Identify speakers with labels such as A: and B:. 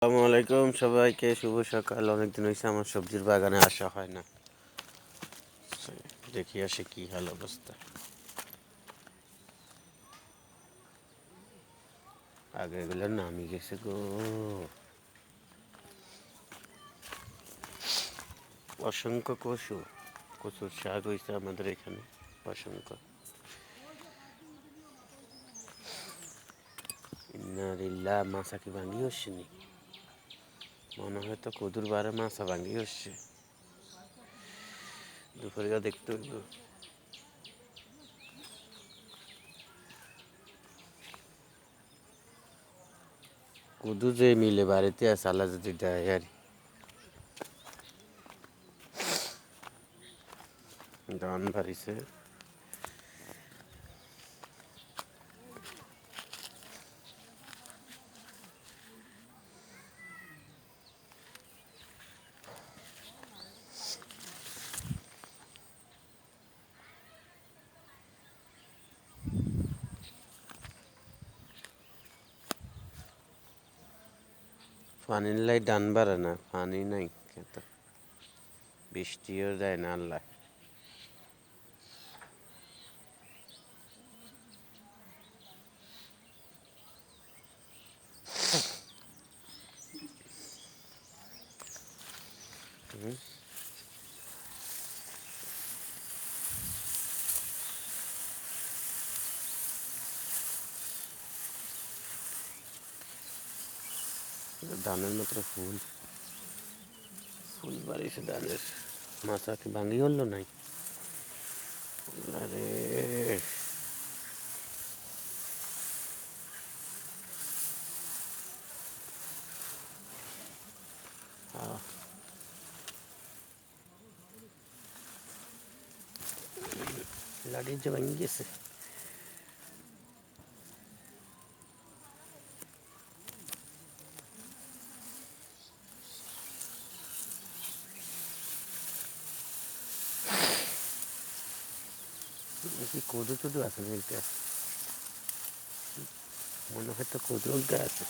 A: আসসালামু আলাইকুম সবাইকে, শুভ সকাল। অনেকদিন হয়েছে আমার সবজির বাগানে আসা হয় না। দেখি আসে কি হাল অবস্থা। আগে এগুলো নামি গেছে গো। অসংখ্য কচুর শাক হয়েছে আমাদের এখানে অসংখ্য। ইন্নালিল্লাহ, মাছা কি ভাঙি হচ্ছেনি? মনে হয় তো কদুর বারে মাছা ভাঙি হচ্ছে। দুপুরে দেখতে হইব। কদু যে মিলে বাড়িতে আছে, আল্লাহ যদি দেয় আর ধান বাড়িছে। পানি লাই ডান বাড়ে না, পানি নাই, বৃষ্টিও দেয় না আল্লাহ। ধানের মাত্র ফুল ফুল বাড়িছে ধানের। মাছা কি ভাঙি হলো নাই? আরে লাড়ি যে ভাঙি গেছে। কি কদু টদু আছে না? এটা মনে হয় তো কদু আছে।